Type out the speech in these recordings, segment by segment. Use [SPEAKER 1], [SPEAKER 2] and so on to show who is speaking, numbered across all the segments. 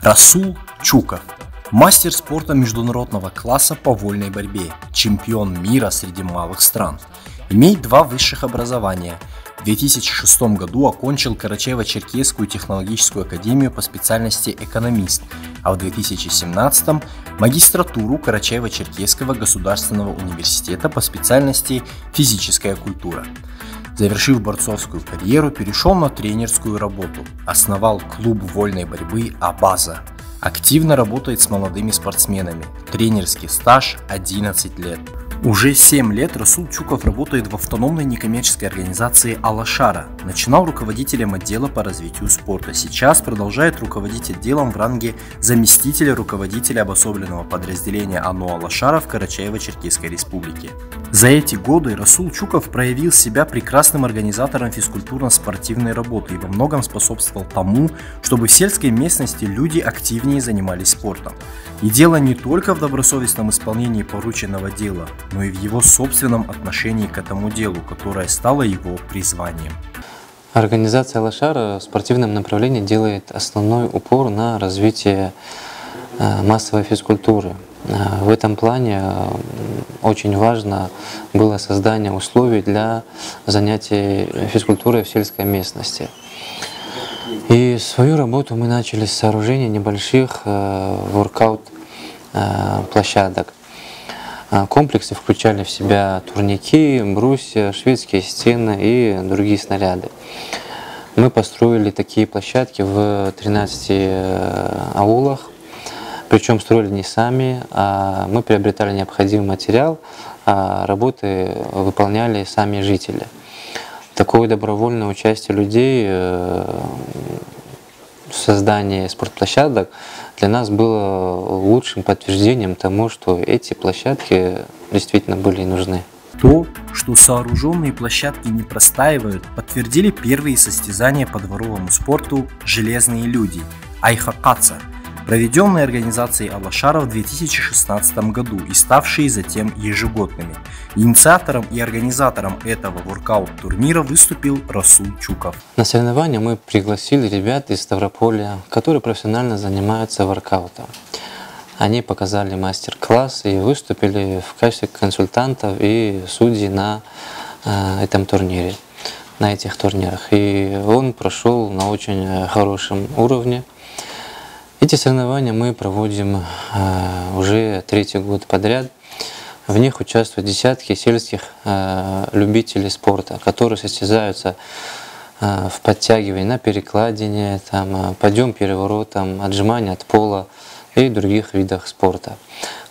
[SPEAKER 1] Расул Чуков. Мастер спорта международного класса по вольной борьбе, чемпион мира среди малых стран. Имеет два высших образования. В 2006 году окончил Карачаево-Черкесскую технологическую академию по специальности экономист, а в 2017 магистратуру Карачаево-Черкесского государственного университета по специальности физическая культура. Завершив борцовскую карьеру, перешел на тренерскую работу, основал клуб вольной борьбы «Абаза». Активно работает с молодыми спортсменами, тренерский стаж 11 лет. Уже 7 лет Расул Чуков работает в автономной некоммерческой организации «Алашара». Начинал руководителем отдела по развитию спорта. Сейчас продолжает руководить отделом в ранге заместителя руководителя обособленного подразделения АНО «Алашара» в Карачаево-Черкесской республике. За эти годы Расул Чуков проявил себя прекрасным организатором физкультурно-спортивной работы и во многом способствовал тому, чтобы в сельской местности люди активнее занимались спортом. И дело не только в добросовестном исполнении порученного дела, но и в его собственном отношении к этому делу, которое стало его призванием.
[SPEAKER 2] Организация «Алашара» в спортивном направлении делает основной упор на развитие массовой физкультуры. В этом плане очень важно было создание условий для занятий физкультурой в сельской местности. И свою работу мы начали с сооружения небольших воркаут-площадок. Комплексы включали в себя турники, брусья, шведские стены и другие снаряды. Мы построили такие площадки в 13 аулах, причем строили не сами, а мы приобретали необходимый материал, а работы выполняли сами жители. Такое добровольное участие людей в создании спортплощадок для нас было лучшим подтверждением тому, что эти площадки действительно были нужны.
[SPEAKER 1] То, что сооруженные площадки не простаивают, подтвердили первые состязания по дворовому спорту «Железные люди» Айхакаца, проведенные организацией «Алашара» в 2016 году и ставшие затем ежегодными. Инициатором и организатором этого воркаут-турнира выступил Расул Чуков.
[SPEAKER 2] На соревнования мы пригласили ребят из Ставрополя, которые профессионально занимаются воркаутом. Они показали мастер-класс и выступили в качестве консультантов и судей на этом турнире, на этих турнирах. И он прошел на очень хорошем уровне. Эти соревнования мы проводим уже 3-й год подряд. В них участвуют десятки сельских любителей спорта, которые состязаются в подтягивании на перекладине, подъем переворотом, отжимания от пола и других видах спорта,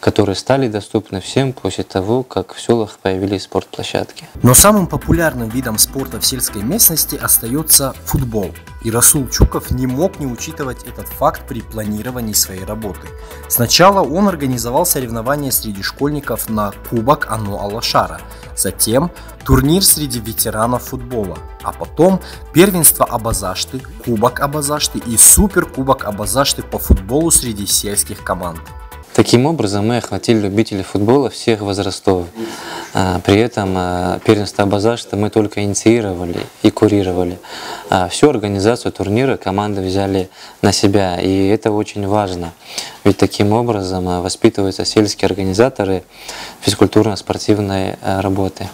[SPEAKER 2] которые стали доступны всем после того, как в селах появились спортплощадки.
[SPEAKER 1] Но самым популярным видом спорта в сельской местности остается футбол. И Расул Чуков не мог не учитывать этот факт при планировании своей работы. Сначала он организовал соревнования среди школьников на Кубок АНО «Алашара», затем турнир среди ветеранов футбола, а потом первенство Абазашты, Кубок Абазашты и Суперкубок Абазашты по футболу среди сельских команд.
[SPEAKER 2] Таким образом, мы охватили любителей футбола всех возрастов. При этом первенство Абазашты мы только инициировали и курировали. Всю организацию турнира команды взяли на себя, и это очень важно. Ведь таким образом воспитываются сельские организаторы физкультурно-спортивной работы.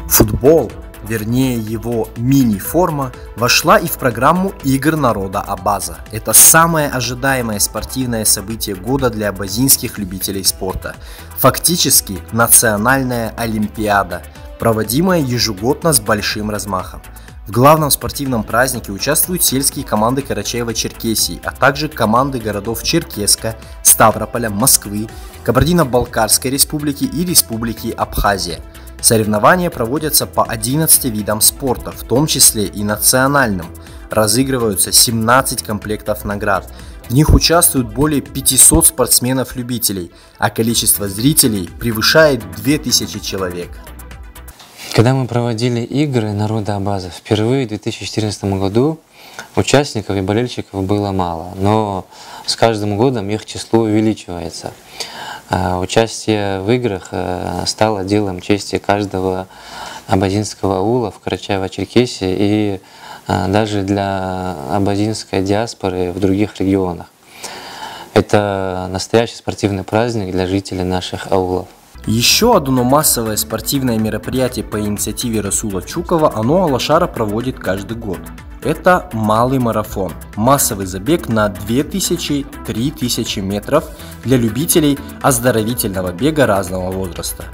[SPEAKER 1] Футбол, вернее его мини-форма, вошла и в программу игр народа Абаза. Это самое ожидаемое спортивное событие года для абазинских любителей спорта. Фактически национальная олимпиада, проводимая ежегодно с большим размахом. В главном спортивном празднике участвуют сельские команды Карачаево-Черкесии, а также команды городов Черкесска, Ставрополя, Москвы, Кабардино-Балкарской республики и Республики Абхазия. Соревнования проводятся по 11 видам спорта, в том числе и национальным. Разыгрываются 17 комплектов наград. В них участвуют более 500 спортсменов-любителей, а количество зрителей превышает 2000 человек.
[SPEAKER 2] Когда мы проводили игры народа Абаза впервые в 2014 году, участников и болельщиков было мало, но с каждым годом их число увеличивается. Участие в играх стало делом чести каждого абазинского аула в Карачаево-Черкесии и даже для абазинской диаспоры в других регионах. Это настоящий спортивный праздник для жителей наших аулов.
[SPEAKER 1] Еще одно массовое спортивное мероприятие по инициативе Расула Чукова оно Алашара проводит каждый год. Это малый марафон. Массовый забег на 2000-3000 метров для любителей оздоровительного бега разного возраста.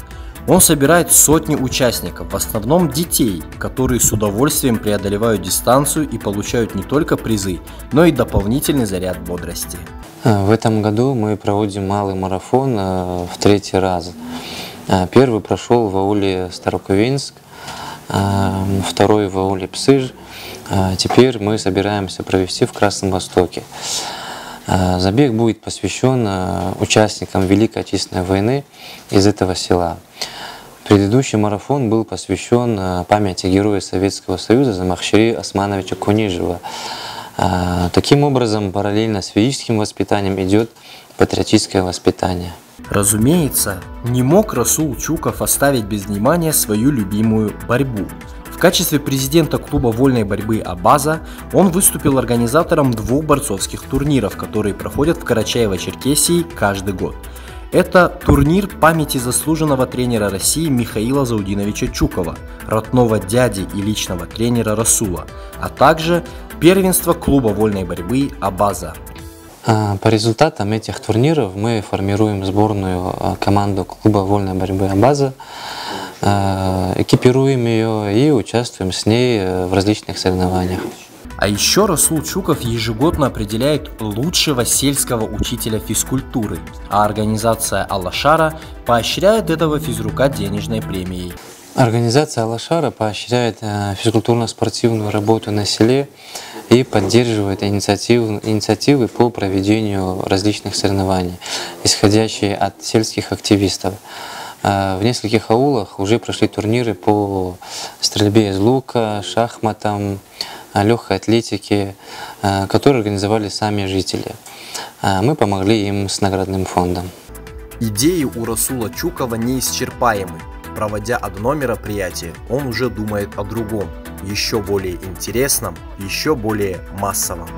[SPEAKER 1] Он собирает сотни участников, в основном детей, которые с удовольствием преодолевают дистанцию и получают не только призы, но и дополнительный заряд бодрости.
[SPEAKER 2] В этом году мы проводим малый марафон в 3-й раз. Первый прошел в ауле Старокувинск, второй в ауле Псыж. Теперь мы собираемся провести в Красном Востоке. Забег будет посвящен участникам Великой Отечественной войны из этого села. Предыдущий марафон был посвящен памяти героя Советского Союза Замахшири Османовича Кунижева. Таким образом, параллельно с физическим воспитанием идет патриотическое воспитание.
[SPEAKER 1] Разумеется, не мог Расул Чуков оставить без внимания свою любимую борьбу. В качестве президента клуба вольной борьбы «Абаза» он выступил организатором 2 борцовских турниров, которые проходят в Карачаево-Черкесии каждый год. Это турнир памяти заслуженного тренера России Михаила Заудиновича Чукова, родного дяди и личного тренера Расула, а также первенство клуба вольной борьбы «Абаза».
[SPEAKER 2] По результатам этих турниров мы формируем сборную команду клуба вольной борьбы «Абаза», экипируем ее и участвуем с ней в различных соревнованиях.
[SPEAKER 1] А еще Расул Чуков ежегодно определяет лучшего сельского учителя физкультуры, а организация Алашара поощряет этого физрука денежной премией.
[SPEAKER 2] Организация Алашара поощряет физкультурно-спортивную работу на селе и поддерживает инициативы по проведению различных соревнований, исходящие от сельских активистов. В нескольких аулах уже прошли турниры по стрельбе из лука, шахматам, легкой атлетике, которые организовали сами жители. Мы помогли им с наградным фондом.
[SPEAKER 1] Идеи у Расула Чукова неисчерпаемы. Проводя одно мероприятие, он уже думает о другом, еще более интересном, еще более массовом.